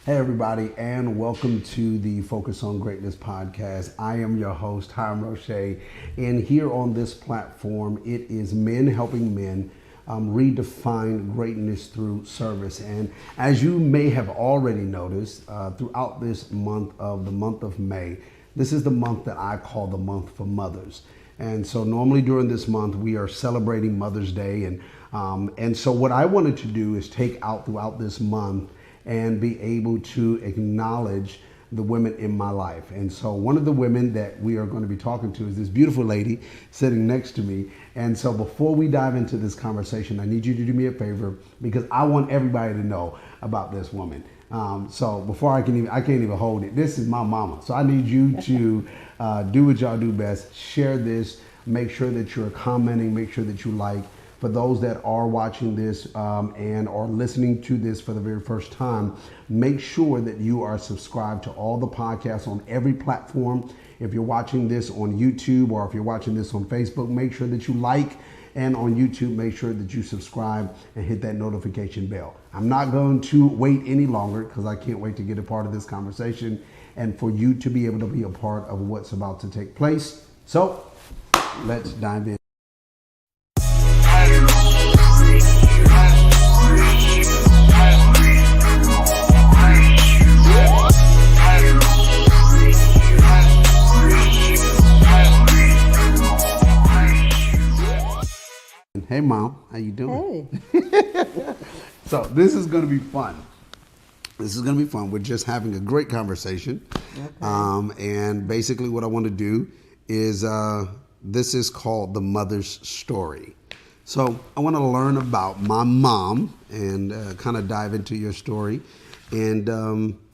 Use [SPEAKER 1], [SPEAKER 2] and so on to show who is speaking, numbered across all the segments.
[SPEAKER 1] Hey, everybody, and welcome to the Focus on Greatness podcast. I am your host, Hiram, Roche, and here on this platform, it is men helping men redefine greatness through service. And as you may have already noticed, throughout this month of May, this is the month that I call the month for mothers. And so normally during this month, we are celebrating Mother's Day. And so what I wanted to do is take out throughout this month and be able to acknowledge the women in my life. And so one of the women that we are going to be talking to is this beautiful lady sitting next to me. And so before we dive into this conversation, I need you to do me a favor because I want everybody to know about this woman. So before I can't even hold it. This is my mama. So I need you to do what y'all do best. Share this. Make sure that you're commenting. Make sure that you like. For those that are watching this and are listening to this for the very first time, make sure that you are subscribed to all the podcasts on every platform. If you're watching this on YouTube or if you're watching this on Facebook, make sure that you like, and on YouTube, make sure that you subscribe and hit that notification bell. I'm not going to wait any longer because I can't wait to get a part of this conversation and for you to be able to be a part of what's about to take place. So let's dive in. Hey, Mom, how you doing?
[SPEAKER 2] Hey.
[SPEAKER 1] So this is going to be fun. We're just having a great conversation. Okay. And basically what I want to do is, this is called The Mother's Story. So I want to learn about my mom and kind of dive into your story. And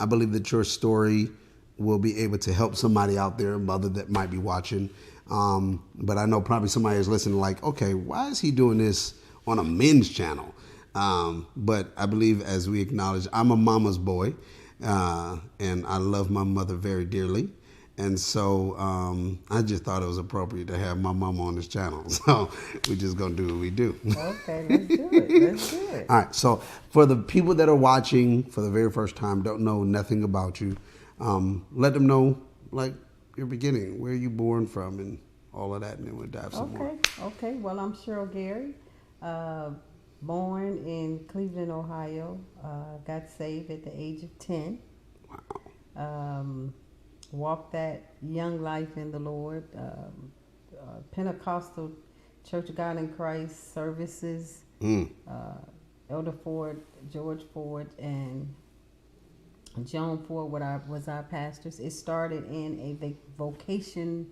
[SPEAKER 1] I believe that your story will be able to help somebody out there, a mother that might be watching. But I know probably somebody is listening like, okay, why is he doing this on a men's channel? But I believe, as we acknowledge, I'm a mama's boy, and I love my mother very dearly. And so I just thought it was appropriate to have my mama on this channel. So we're just going to do what we do.
[SPEAKER 2] Okay, let's do it.
[SPEAKER 1] All right. So for the people that are watching for the very first time, don't know nothing about you, let them know, like, your beginning, where you born from and all of that, and then we'll dive some more.
[SPEAKER 2] Okay. Well, I'm Cheryl Gary, born in Cleveland, Ohio. Got saved at the age of 10.
[SPEAKER 1] Wow.
[SPEAKER 2] Walked that young life in the Lord. Pentecostal Church of God in Christ services. Elder Ford, George Ford, and John Ford was our pastors. It started in a vocation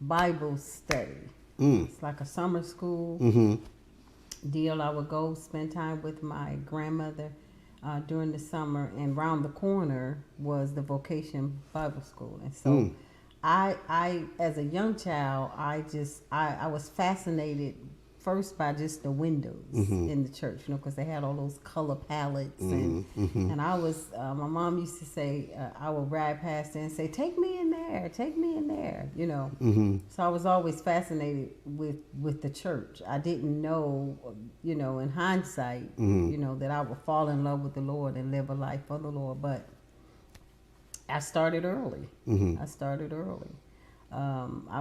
[SPEAKER 2] Bible study. It's like a summer school deal. I would go spend time with my grandmother during the summer, and round the corner was the vocation Bible school. And so I as a young child, I was fascinated first by just the windows in the church, because they had all those color palettes, and I was, my mom used to say, I would ride past there and say, take me in there, So I was always fascinated with the church. I didn't know, in hindsight, that I would fall in love with the Lord and live a life for the Lord, but I started early. I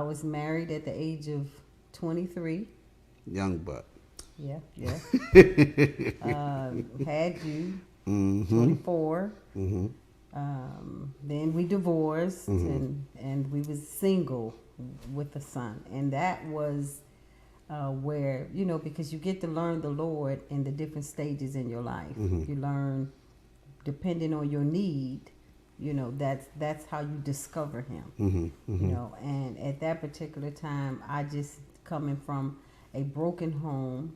[SPEAKER 2] was married at the age of 23.
[SPEAKER 1] Young buck.
[SPEAKER 2] Yeah. Had you, 24. Then we divorced, and we was single with a son. And that was where, because you get to learn the Lord in the different stages in your life. You learn, depending on your need, that's how you discover him. And at that particular time, I just coming from a broken home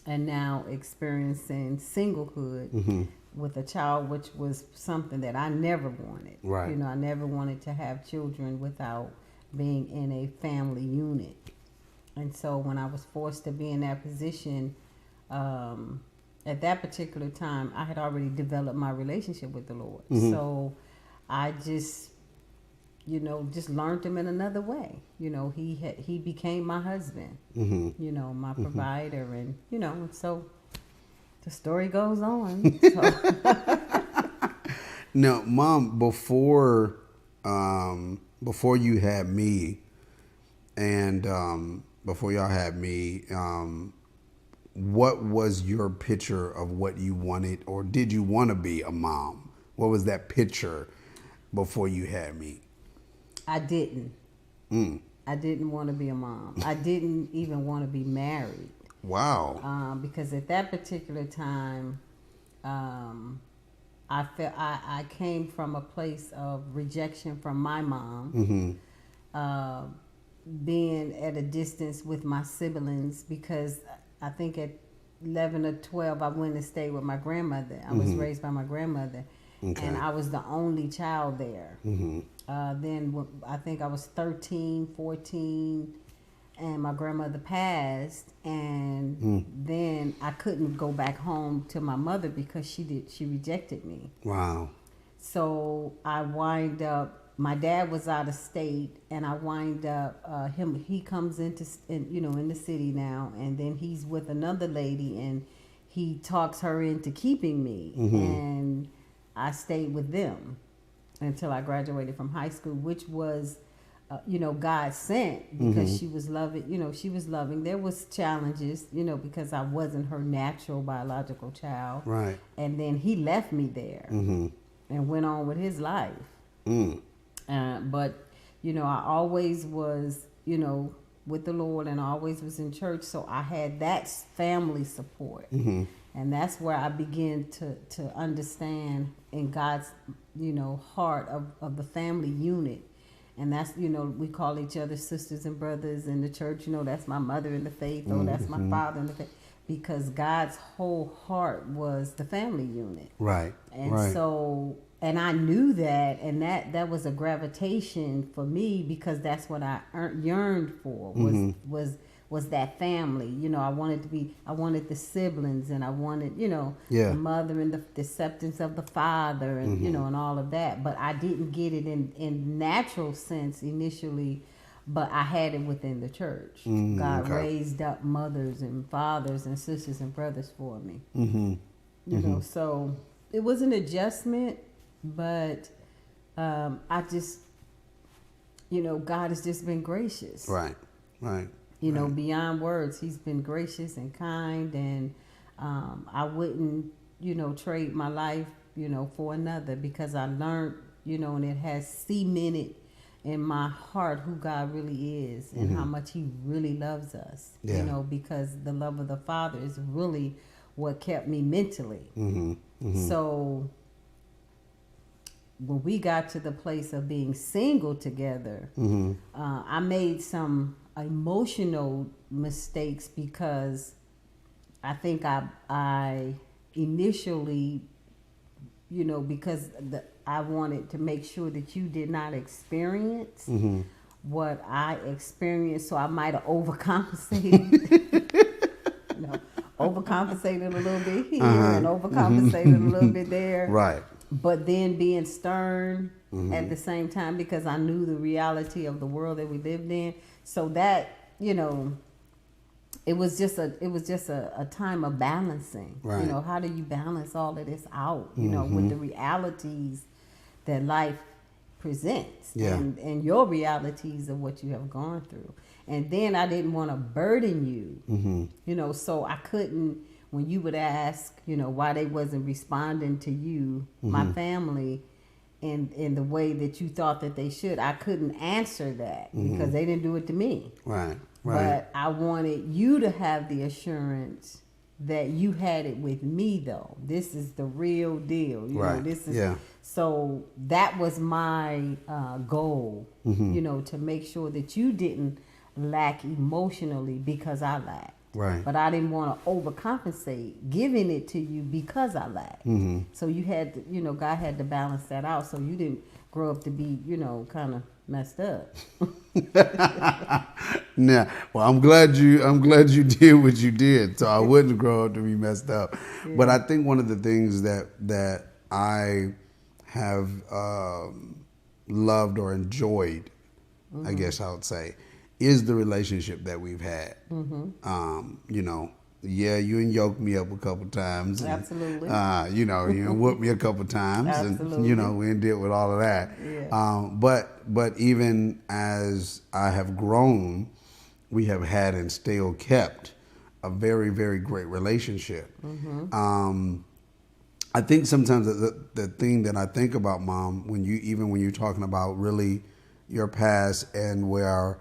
[SPEAKER 2] and now experiencing singlehood with a child, which was something that I never wanted.
[SPEAKER 1] Right.
[SPEAKER 2] I never wanted to have children without being in a family unit. And so when I was forced to be in that position, at that particular time, I had already developed my relationship with the Lord. So I just just learned him in another way. He became my husband, my provider, and so the story goes on. So.
[SPEAKER 1] Now, Mom, before you had me, and before y'all had me, what was your picture of what you wanted, or did you want to be a mom? What was that picture before you had me?
[SPEAKER 2] I didn't. I didn't want to be a mom. I didn't even want to be married.
[SPEAKER 1] Wow.
[SPEAKER 2] Because at that particular time, I came from a place of rejection from my mom, being at a distance with my siblings, because I think at 11 or 12 I went and stayed with my grandmother. I was raised by my grandmother, and I was the only child there. Then I think I was 13, 14, and my grandmother passed, and then I couldn't go back home to my mother because she rejected me.
[SPEAKER 1] Wow.
[SPEAKER 2] So I wind up, my dad was out of state, and I wind up he comes in the city now, and then he's with another lady, and he talks her into keeping me, and I stayed with them until I graduated from high school, which was God sent, because she was loving. There was challenges, because I wasn't her natural biological child.
[SPEAKER 1] Right.
[SPEAKER 2] And then he left me there and went on with his life. But, I always was, with the Lord, and I always was in church. So I had that family support. And that's where I began to understand in God's, heart of the family unit. And that's, we call each other sisters and brothers in the church. That's my mother in the faith, or that's my father in the faith. Because God's whole heart was the family unit. Right. And so, and I knew that, and that was a gravitation for me, because that's what I yearned for, was that family. I wanted the siblings, and I wanted, the mother and the acceptance of the father, and, and all of that. But I didn't get it in natural sense initially, but I had it within the church. God raised up mothers and fathers and sisters and brothers for me. So it was an adjustment, but I just, God has just been gracious. Right. Beyond words, he's been gracious and kind, and I wouldn't, trade my life, for another, because I learned, and it has cemented in my heart who God really is, and how much he really loves us, because the love of the Father is really what kept me mentally. So when we got to the place of being single together, I made some emotional mistakes, because I think I initially, because I wanted to make sure that you did not experience what I experienced, so I might have overcompensated. Overcompensated a little bit here and overcompensated a little bit there. Right. But then being stern at the same time, because I knew the reality of the world that we lived in. So that, it was just a time of balancing. Right. How do you balance all of this out, with the realities that life presents, and your realities of what you have gone through. And then I didn't want to burden you, so I couldn't, when you would ask, why they wasn't responding to you, my family, in the way that you thought that they should, I couldn't answer that because they didn't do it to me. Right. But I wanted you to have the assurance that you had it with me, though. This is the real deal. You know, this is so that was my goal, to make sure that you didn't lack emotionally because I lacked. Right. But I didn't want to overcompensate giving it to you because I lacked. So you had to, God had to balance that out, so you didn't grow up to be, kind of messed up.
[SPEAKER 1] Yeah. Well, I'm glad you did what you did, so I wouldn't grow up to be messed up. Yeah. But I think one of the things that I have loved or enjoyed, I guess I would say, is the relationship that we've had. Yeah, you and yoked me up a couple times. And,
[SPEAKER 2] Absolutely.
[SPEAKER 1] You whooped me a couple times.
[SPEAKER 2] Absolutely.
[SPEAKER 1] And, we didn't deal with all of that.
[SPEAKER 2] Yeah.
[SPEAKER 1] But even as I have grown, we have had and still kept a very, very great relationship. I think sometimes the thing that I think about, Mom, when you're talking about really your past and where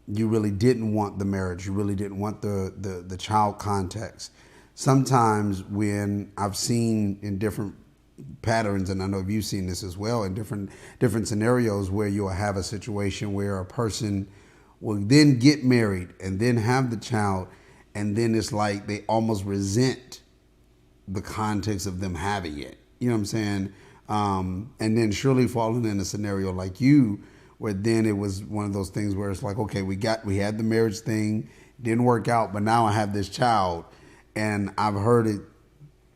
[SPEAKER 1] you really didn't want the marriage, you really didn't want the child context. Sometimes when I've seen in different patterns, and I know you've seen this as well, in different scenarios where you'll have a situation where a person will then get married and then have the child, and then it's like they almost resent the context of them having it. You know what I'm saying? And then surely falling in a scenario like you, where then it was one of those things where it's like, okay, we had the marriage thing, didn't work out, but now I have this child, and I've heard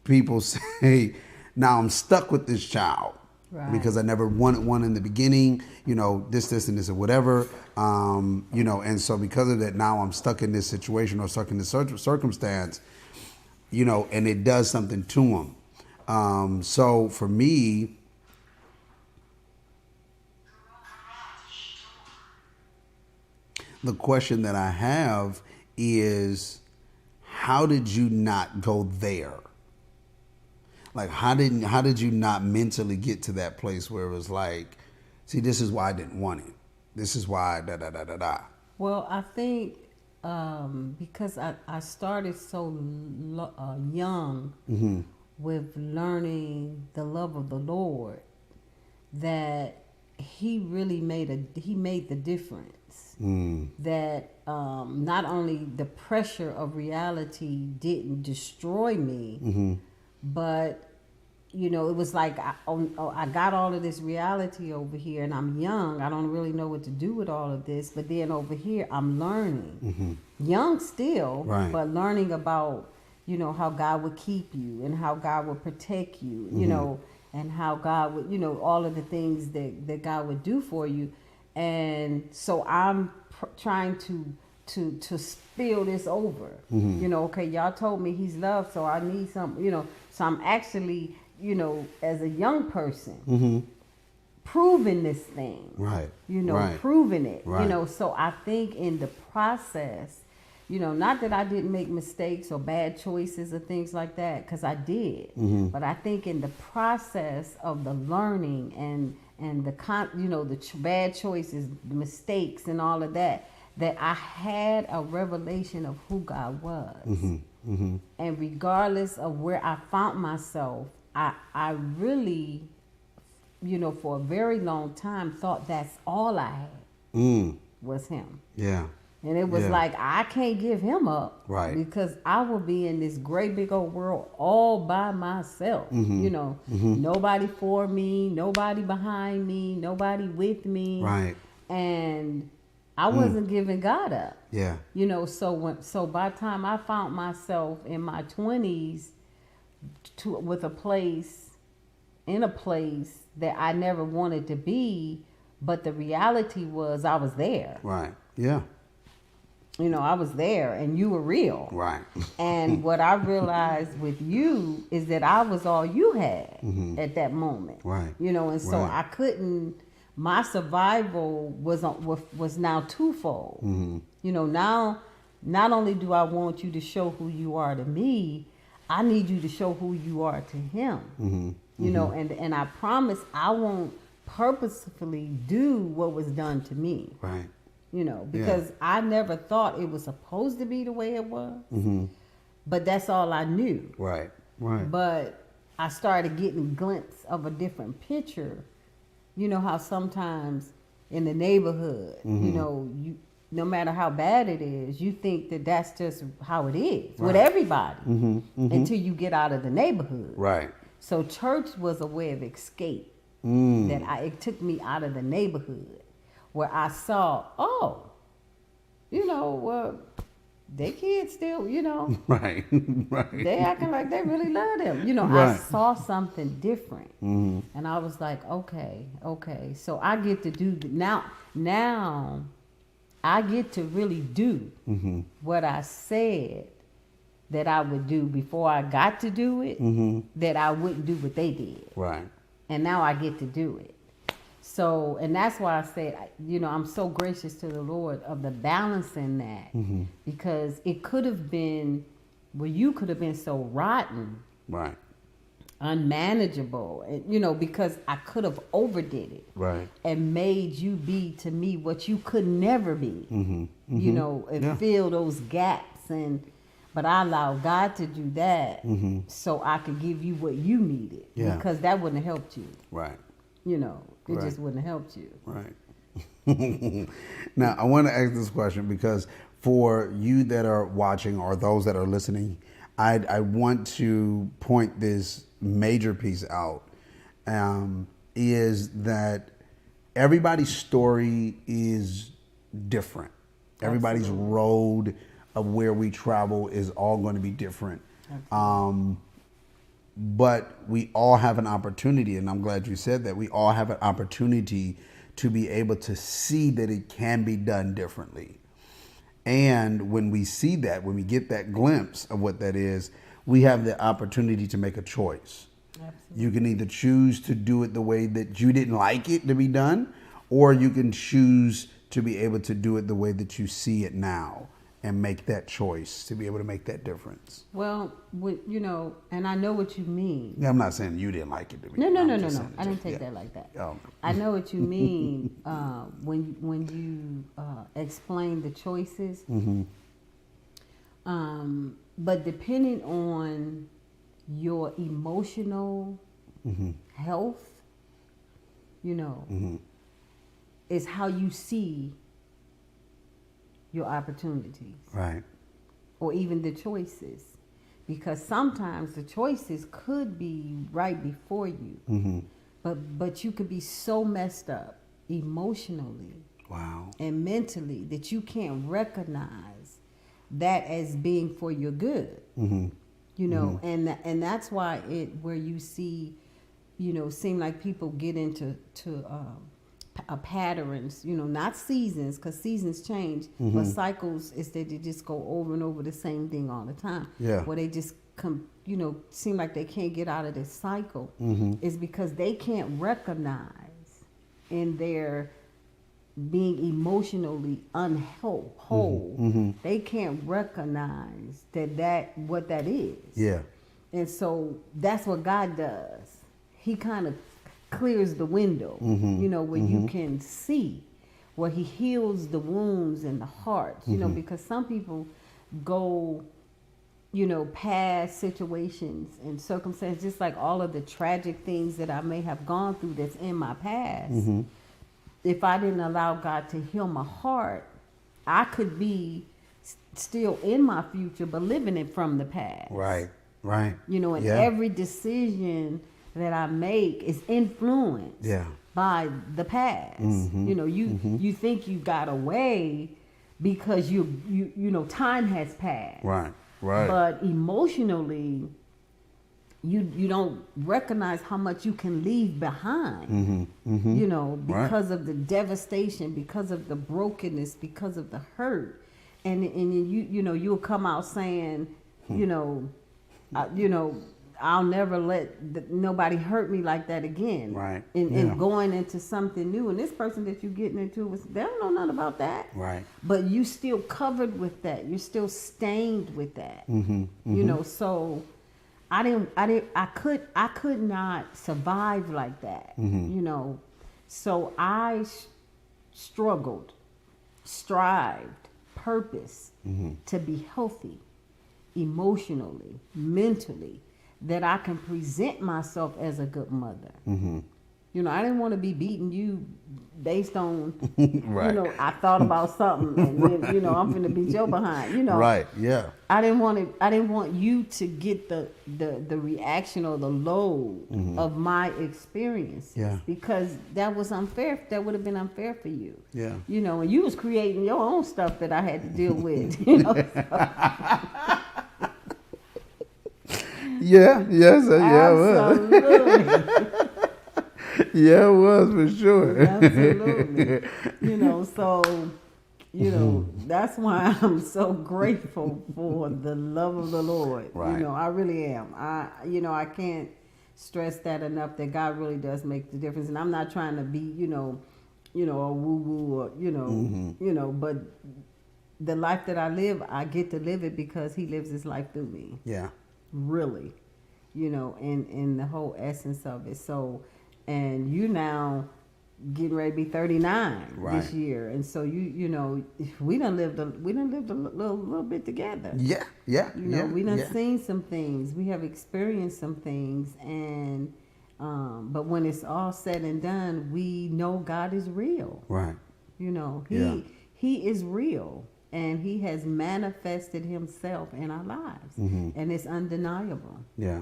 [SPEAKER 1] people say, now I'm stuck with this child. Right. Because I never wanted one in the beginning, this, and this, or whatever, and so because of that, now I'm stuck in this situation or stuck in this circumstance, and it does something to them. So for me, the question that I have is, how did you not go there? Like, how did you not mentally get to that place where it was like, see, this is why I didn't want it. This is why da.
[SPEAKER 2] Well, I think because I started so young with learning the love of the Lord, that he really made the difference. That not only the pressure of reality didn't destroy me, but it was like I got all of this reality over here, and I'm young. I don't really know what to do with all of this. But then over here, I'm learning, young still, right, but learning about how God would keep you and how God would protect you, and how God would all of the things that God would do for you. And so I'm trying to spill this over. Okay, y'all told me he's loved, so I need some, so I'm actually, as a young person, proving this thing. Right. Right. Proving it. Right. So I think in the process, not that I didn't make mistakes or bad choices or things like that, because I did. But I think in the process of the learning and the bad choices, the mistakes and all of that, that I had a revelation of who God was. And regardless of where I found myself, I really, for a very long time thought that's all I had was him. Yeah. And it was like, I can't give him up. Right. Because I will be in this great big old world all by myself. Nobody for me, nobody behind me, nobody with me. Right. And I wasn't giving God up. Yeah. So by the time I found myself in my 20s in a place that I never wanted to be, but the reality was I was there. Right. Yeah. I was there and you were real. Right. And what I realized with you is that I was all you had at that moment. Right. And so I couldn't, my survival was now twofold. Now, not only do I want you to show who you are to me, I need you to show who you are to him. And I promise I won't purposefully do what was done to me. Right. Because I never thought it was supposed to be the way it was. But that's all I knew. Right, right. But I started getting a glimpse of a different picture. How sometimes in the neighborhood, you no matter how bad it is, you think that that's just how it is with everybody until you get out of the neighborhood. Right. So church was a way of escape. It took me out of the neighborhood, where I saw, they kids still, right, right. They acting like they really love them. Right. I saw something different, and I was like, okay. So I get to do now. I get to really do what I said that I would do before I got to do it, that I wouldn't do what they did.
[SPEAKER 1] Right.
[SPEAKER 2] And now I get to do it. So, and that's why I said, I'm so gracious to the Lord of the balance in that, because it could have been, you could have been so rotten,
[SPEAKER 1] right,
[SPEAKER 2] unmanageable, and, because I could have overdid it,
[SPEAKER 1] right,
[SPEAKER 2] and made you be to me what you could never be, and fill those gaps. But I allowed God to do that so I could give you what you needed, because that wouldn't have helped you.
[SPEAKER 1] Right.
[SPEAKER 2] It just wouldn't have helped you.
[SPEAKER 1] Right. Now, I want to ask this question because for you that are watching or those that are listening, I want to point this major piece out, is that everybody's story is different. Everybody's road of where we travel is all going to be different. But we all have an opportunity, and I'm glad you said that. We all have an opportunity to be able to see that it can be done differently. And when we see that, when we get that glimpse of what that is, we have the opportunity to make a choice. Absolutely. You can either choose to do it the way that you didn't like it to be done, or you can choose to be able to do it the way that you see it now and make that choice to be able to make that difference.
[SPEAKER 2] Well, and I know what you mean.
[SPEAKER 1] Yeah, I'm not saying you didn't like it to be.
[SPEAKER 2] No. I didn't take that like that. I know what you mean when you explain the choices. But depending on your emotional health, is how you see your opportunities.
[SPEAKER 1] Right.
[SPEAKER 2] Or even the choices. Because sometimes the choices could be right before you. But you could be so messed up emotionally and mentally that you can't recognize that as being for your good. And that's why where you see, seem like people get into patterns, not seasons, because seasons change, but cycles is that they just go over and over the same thing all the time.
[SPEAKER 1] Yeah.
[SPEAKER 2] Where they just seem like they can't get out of this cycle is because they can't recognize in their being emotionally whole. They can't recognize that what that is.
[SPEAKER 1] Yeah.
[SPEAKER 2] And so that's what God does. He kind of clears the window, where you can see, where he heals the wounds in the heart, because some people go, past situations and circumstances, just like all of the tragic things that I may have gone through that's in my past. If I didn't allow God to heal my heart, I could be still in my future, but living it from the past.
[SPEAKER 1] Right.
[SPEAKER 2] And every decision that I make is influenced by the past. You think you got away because you time has passed. Right. But emotionally, you don't recognize how much you can leave behind. Because of the devastation, because of the brokenness, because of the hurt, and you'll come out saying, I'll never let nobody hurt me like that again. Right. And going into something new. And this person that you're getting into, they don't know nothing about that. Right. But you still covered with that. You're still stained with that. So I could not survive like that. So I struggled, strived, purpose to be healthy emotionally, mentally, that I can present myself as a good mother. I didn't want to be beating you based on, I thought about something and then, I'm finna beat your behind, Right, yeah. I didn't want you to get the reaction or the load of my experiences. Yeah. Because that was unfair. That would have been unfair for you. Yeah. And you was creating your own stuff that I had to deal with, Yeah, yes, yeah, it was. Yeah, it was for sure. Absolutely. So You know, that's why I'm so grateful for the love of the Lord.
[SPEAKER 1] Right.
[SPEAKER 2] You know, I really am. I can't stress that enough, that God really does make the difference. And I'm not trying to be, a woo-woo or, but the life that I live, I get to live it because he lives his life through me.
[SPEAKER 1] Yeah.
[SPEAKER 2] Really. In the whole essence of it. So, and you now getting ready to be 39 this year, and so we done lived a little bit together. We done seen some things, we have experienced some things, and but when it's all said and done, we know God is real.
[SPEAKER 1] Right.
[SPEAKER 2] He is real, and he has manifested himself in our lives, and it's undeniable.
[SPEAKER 1] Yeah.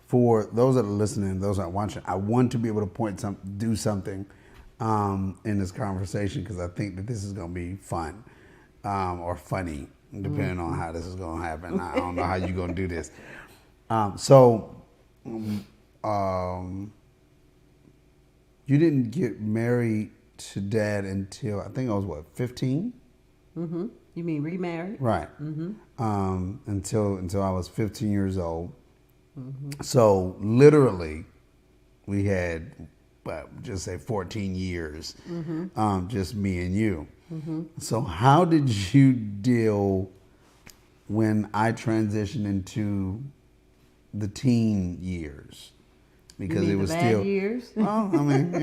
[SPEAKER 1] For those that are listening, those that are watching, I want to be able to do something in this conversation, because I think that this is going to be fun or funny, depending on how this is going to happen. I don't know how you're going to do this. You didn't get married to Dad until, I think I was 15?
[SPEAKER 2] Mm-hmm. You mean remarried?
[SPEAKER 1] Right.
[SPEAKER 2] Mm-hmm.
[SPEAKER 1] Until I was 15 years old. Mm-hmm. So literally, we had, just say 14 years, just me and you. Mm-hmm. So how did you deal when I transitioned into the teen years? Because
[SPEAKER 2] you mean
[SPEAKER 1] it was
[SPEAKER 2] the
[SPEAKER 1] still
[SPEAKER 2] bad years.
[SPEAKER 1] Well, I mean,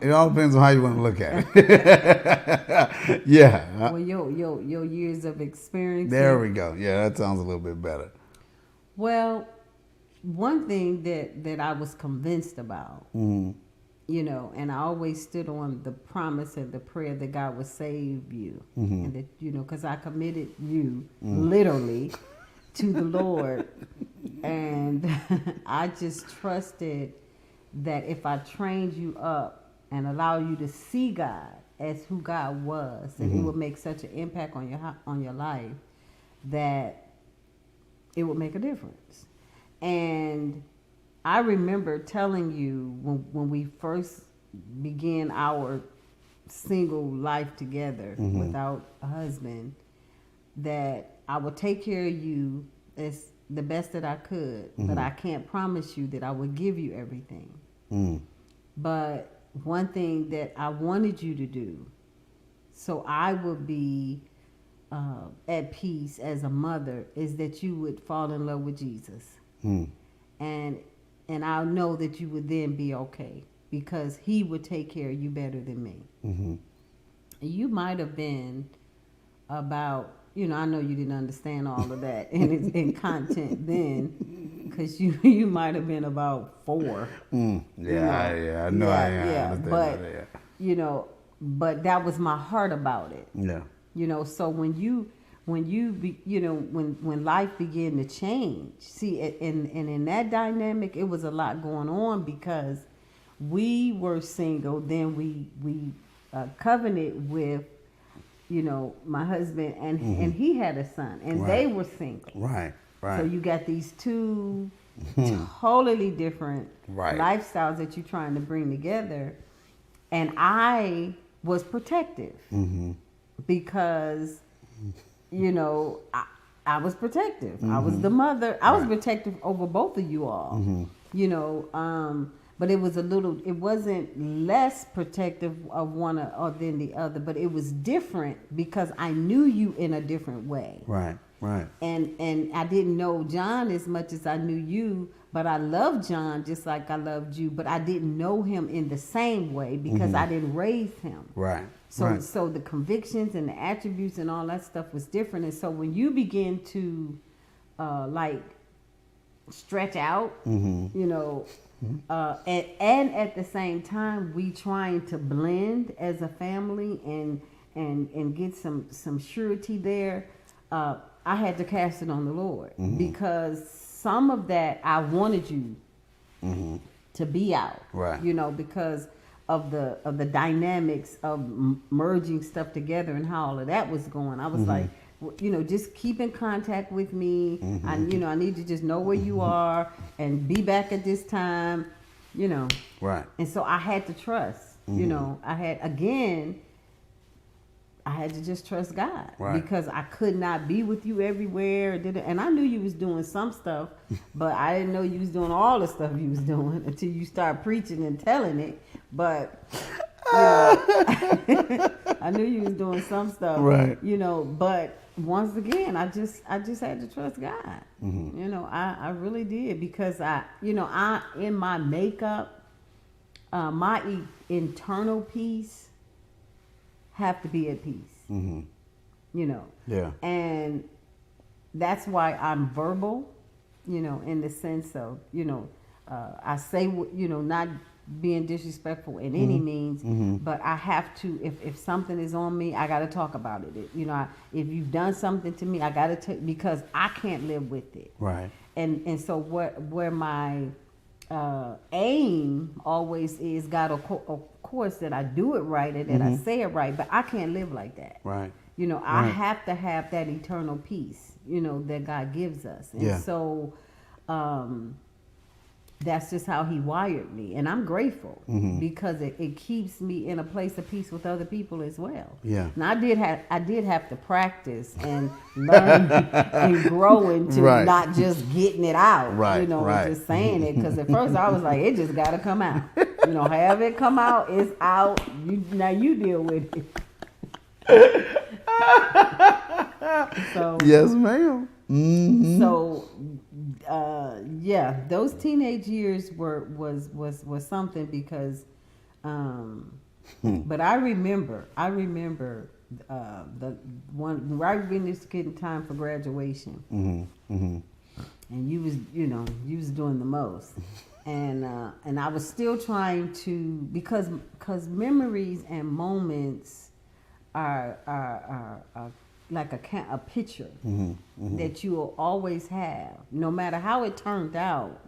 [SPEAKER 1] it all depends on how you want to look at it. Yeah.
[SPEAKER 2] Well, your years of experience.
[SPEAKER 1] There we go. Yeah, that sounds a little bit better.
[SPEAKER 2] Well, one thing that I was convinced about, and I always stood on the promise and the prayer that God would save you, and that because I committed you literally to the Lord. And I just trusted that if I trained you up and allow you to see God as who God was, and He would make such an impact on your life, that it would make a difference. And I remember telling you when we first began our single life together without a husband, that I would take care of you as the best that I could, but I can't promise you that I would give you everything. But one thing that I wanted you to do, so I would be at peace as a mother, is that you would fall in love with Jesus. And I know that you would then be okay, because He would take care of you better than me. You might have been about, I know you didn't understand all of that in content then, because you might have been about 4.
[SPEAKER 1] I know.
[SPEAKER 2] But but that was my heart about it. Yeah. So when life began to change, see, and in that dynamic, it was a lot going on, because we were single. Then we covenanted with, my husband, and he had a son, and they were single. Right. So you got these two totally different lifestyles that you're trying to bring together. And I was protective because, I was protective. I was the mother. I was protective over both of you all, but it wasn't less protective of one or than the other, but it was different because I knew you in a different way. Right. And I didn't know John as much as I knew you, but I loved John just like I loved you, but I didn't know him in the same way because I didn't raise him. Right. So the convictions and the attributes and all that stuff was different. And so when you begin to stretch out, and at the same time we trying to blend as a family and get some surety there, I had to cast it on the Lord, because some of that I wanted you to be out, because of the dynamics of merging stuff together and how all of that was going. I was like, just keep in contact with me. I need to just know where you are and be back at this time, Right. And so I had to trust. You know, I had to just trust God, because I could not be with you everywhere. And I knew you was doing some stuff, but I didn't know you was doing all the stuff you was doing until you start preaching and telling it. But, you know, I knew you was doing some stuff, you know, but once again, I just had to trust God. You know, I really did, because in my makeup, my internal peace have to be at peace. You know. Yeah. And that's why I'm verbal, you know, in the sense of, you know, I say, you know, not being disrespectful in any means, but I have to, if something is on me, I got to talk about it. You know, if you've done something to me, I got to because I can't live with it. Right. And so where my aim always is, God, of course, that I do it right and that I say it right, but I can't live like that. Right. You know, I have to have that eternal peace, you know, that God gives us. And so that's just how he wired me. And I'm grateful because it keeps me in a place of peace with other people as well. Yeah. And I did have to practice and learn and grow into not just getting it out, you know, just saying it. Because at first I was like, it just got to come out. You know, however it come out, it's out. Now you deal with it. So, yes, ma'am. So, yeah, those teenage years was something because, but I remember the one right when it's getting time for graduation, and you was doing the most, and I was still trying to, because memories and moments are like a picture that you will always have, no matter how it turned out,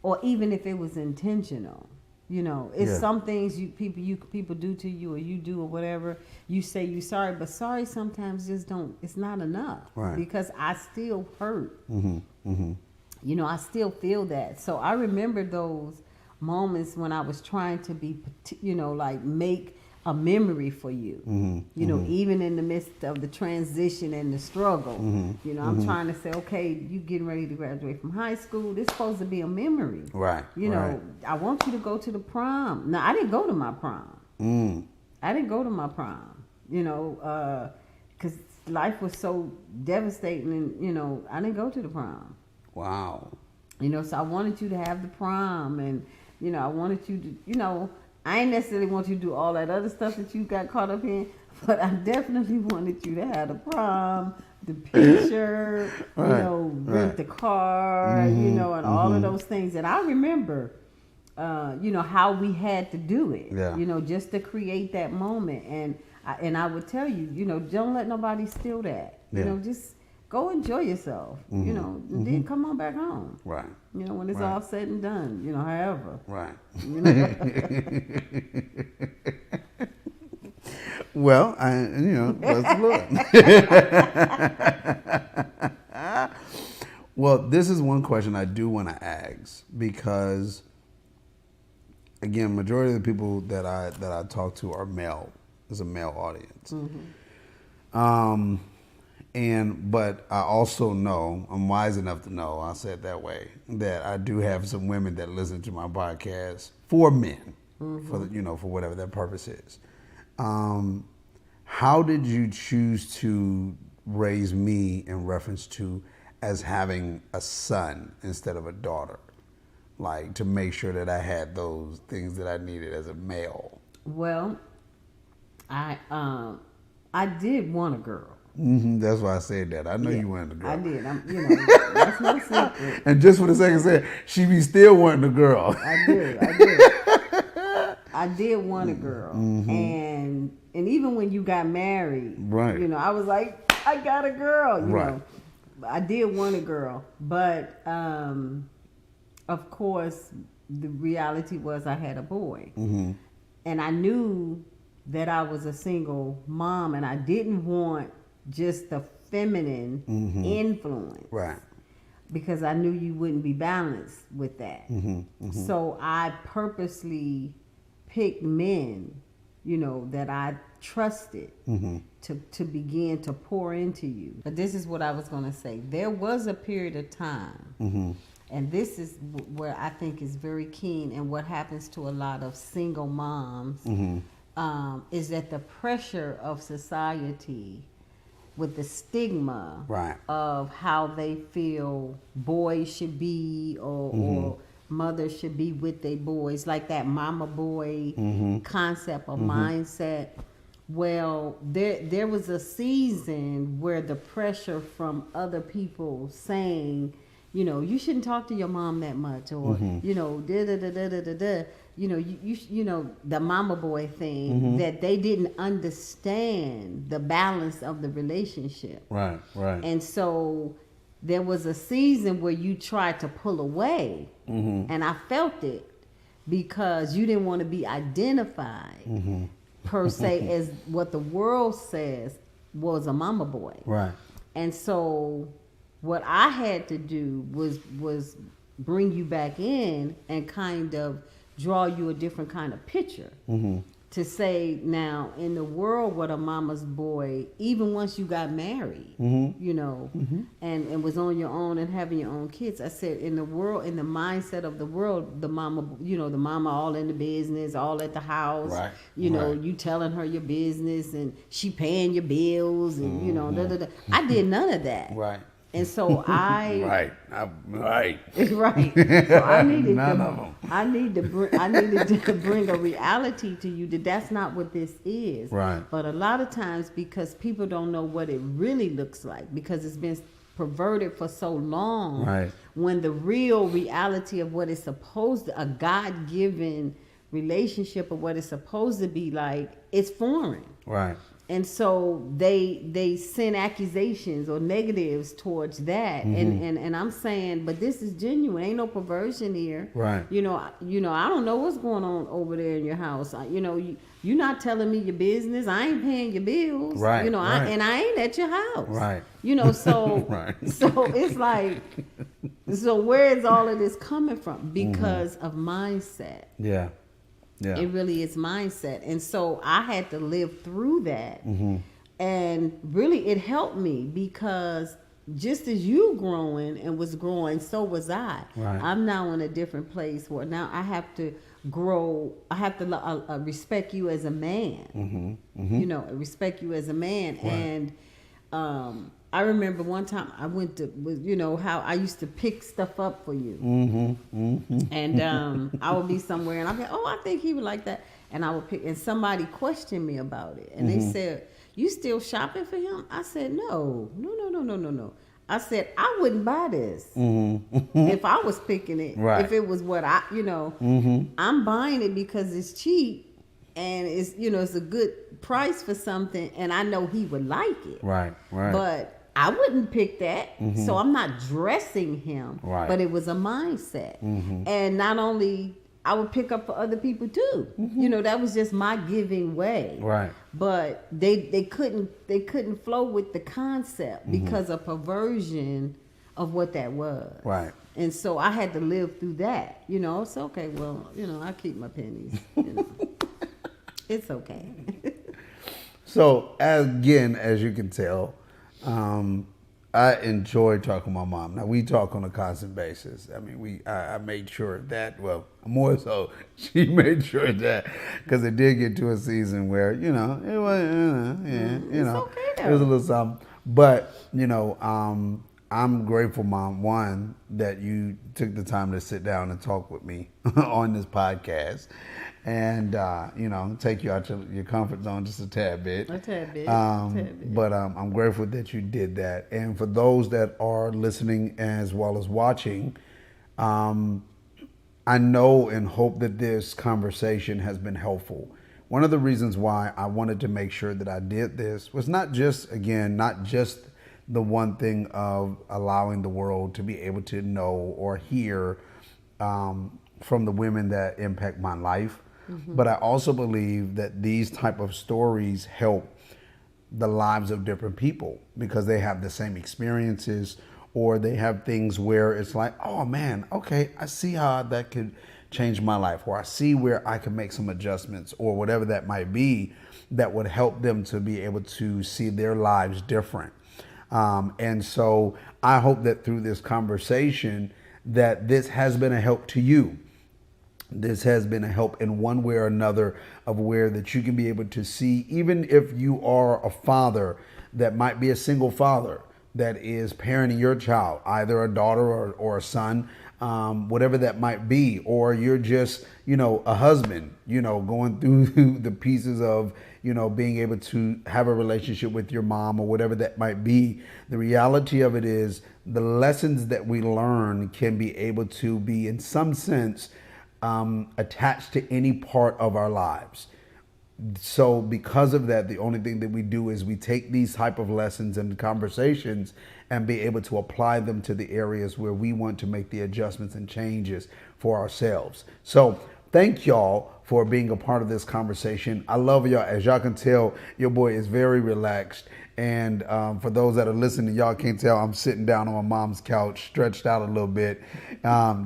[SPEAKER 2] or even if it was intentional. You know, it's some things people do to you, or you do, or whatever. You say you're sorry, but sorry sometimes just don't. It's not enough, because I still hurt. You know, I still feel that. So I remember those moments when I was trying to be, you know, like make a memory for you, you know, even in the midst of the transition and the struggle, you know, I'm trying to say, okay, you getting ready to graduate from high school. This supposed to be a memory, you know, I want you to go to the prom. Now, I didn't go to my prom. I didn't go to my prom, you know, because life was so devastating, and, you know, I didn't go to the prom. Wow. You know, so I wanted you to have the prom, and, you know, I wanted you to, you know, I ain't necessarily want you to do all that other stuff that you got caught up in, but I definitely wanted you to have the prom, the picture, you know, rent the car, you know, and all of those things. And I remember, you know, how we had to do it, you know, just to create that moment. And I would tell you, you know, don't let nobody steal that. You know, just go enjoy yourself, you know, and then come on back home. Right. You know, when it's all said and done, you know, however. Right. You know? Well, you know, bless the Lord. Well, this is one question I do want to ask, because, again, majority of the people that I talk to are male. It's a male audience. But I also know, I'm wise enough to know, I'll say it that way, that I do have some women that listen to my podcast for men, for you know, for whatever their purpose is. How did you choose to raise me in reference to as having a son instead of a daughter? Like, to make sure that I had those things that I needed as a male. Well, I did want a girl. That's why I said that. I know you wanted a girl. I did. You know, that's no secret. And just for the sake of saying, she be still wanting a girl. I did. I did want a girl. And even when you got married, you know, I was like, I got a girl. You know, I did want a girl, but of course, the reality was I had a boy, and I knew that I was a single mom, and I didn't want just the feminine influence, because I knew you wouldn't be balanced with that. So I purposely picked men, you know, that I trusted to begin to pour into you. But this is what I was going to say. There was a period of time, and this is where I think is very keen, and what happens to a lot of single moms is that the pressure of society with the stigma of how they feel boys should be or mothers should be with their boys, like that mama boy concept or mindset. Well, there was a season where the pressure from other people saying, you know, you shouldn't talk to your mom that much, or you know, you know, you know, the mama boy thing, that they didn't understand the balance of the relationship. Right. And so there was a season where you tried to pull away, and I felt it because you didn't want to be identified per se as what the world says was a mama boy. Right. And so what I had to do was bring you back in and kind of draw you a different kind of picture. To say, now in the world with a mama's boy, even once you got married, you know, and was on your own and having your own kids, I said, in the world, in the mindset of the world, the mama, you know, the mama all in the business, all at the house, you know, you telling her your business and she paying your bills and, you know, I did none of that. Right. And so I right. So I needed none of them. I needed to bring a reality to you that's not what this is. Right. But a lot of times, because people don't know what it really looks like, because it's been perverted for so long. Right. When the real reality of what it's supposed to, a God-given relationship of what it's supposed to be like, it's foreign. Right. And so they send accusations or negatives towards that, and I'm saying, but this is genuine. Ain't no perversion here. Right. You know. I don't know what's going on over there in your house. You know, you're not telling me your business. I ain't paying your bills. Right. You know, I ain't at your house. Right. You know, so so it's like, so where is all of this coming from? Because of mindset. Yeah. Yeah. It really is mindset. And so I had to live through that. And really it helped me, because just as you growing and was growing, so was I. Right. I'm now in a different place where now I have to grow. I have to respect you as a man. You know, respect you as a man. Right. And I remember one time I went to, you know, how I used to pick stuff up for you. And I would be somewhere and I'd be, oh, I think he would like that. And I would pick, and somebody questioned me about it. And they said, you still shopping for him? I said, no. I said, I wouldn't buy this if I was picking it. Right. If it was what I, you know, I'm buying it because it's cheap. And it's, you know, it's a good price for something, and I know he would like it. Right. But I wouldn't pick that, so I'm not dressing him. Right. But it was a mindset, and not only I would pick up for other people too. You know, that was just my giving way. Right. But they couldn't flow with the concept because of perversion of what that was. Right. And so I had to live through that. You know, it's okay. Well, you know, I keep my pennies. You know. It's okay.
[SPEAKER 1] So, again, as you can tell, I enjoy talking to my mom. Now, we talk on a constant basis. I mean, I made sure that, well, more so, she made sure that, because it did get to a season where, you know, it was, you know, okay, it was a little something. But, you know, I'm grateful, Mom, one, that you took the time to sit down and talk with me on this podcast. And, you know, take you out your comfort zone just a tad bit. A tad bit. But I'm grateful that you did that. And for those that are listening as well as watching, I know and hope that this conversation has been helpful. One of the reasons why I wanted to make sure that I did this was not just the one thing of allowing the world to be able to know or hear from the women that impact my life. But I also believe that these type of stories help the lives of different people because they have the same experiences, or they have things where it's like, oh man, okay, I see how that could changed my life, or I see where I can make some adjustments, or whatever that might be, that would help them to be able to see their lives different. And so I hope that through this conversation that this has been a help to you. This has been a help in one way or another, of where that you can be able to see, even if you are a father that might be a single father that is parenting your child, either a daughter or a son, whatever that might be, or you're just, a husband, going through the pieces of, being able to have a relationship with your mom, or whatever that might be. The reality of it is the lessons that we learn can be able to be, in some sense, attached to any part of our lives. So because of that, the only thing that we do is we take these type of lessons and conversations and be able to apply them to the areas where we want to make the adjustments and changes for ourselves. So thank y'all for being a part of this conversation. I love y'all. As y'all can tell, your boy is very relaxed. And for those that are listening, y'all can't tell, I'm sitting down on my mom's couch, stretched out a little bit,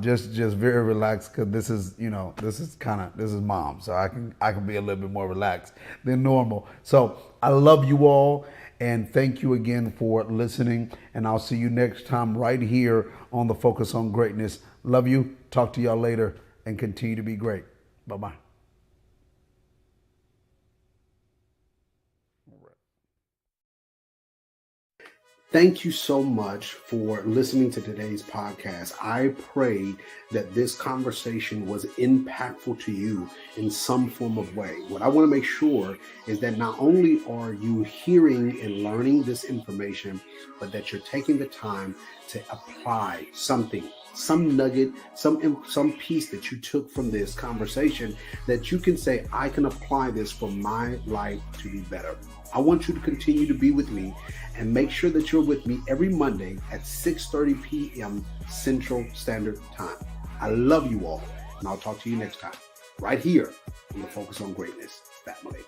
[SPEAKER 1] just very relaxed, because this is mom, so I can be a little bit more relaxed than normal. So I love you all, and thank you again for listening. And I'll see you next time right here on the Focus on Greatness. Love you. Talk to y'all later, and continue to be great. Bye-bye. Thank you so much for listening to today's podcast. I pray that this conversation was impactful to you in some form of way. What I want to make sure is that not only are you hearing and learning this information, but that you're taking the time to apply something, some nugget, some piece that you took from this conversation, that you can say, I can apply this for my life to be better. I want you to continue to be with me, and make sure that you're with me every Monday at 6:30 p.m. Central Standard Time. I love you all, and I'll talk to you next time, right here on the Focus on Greatness family.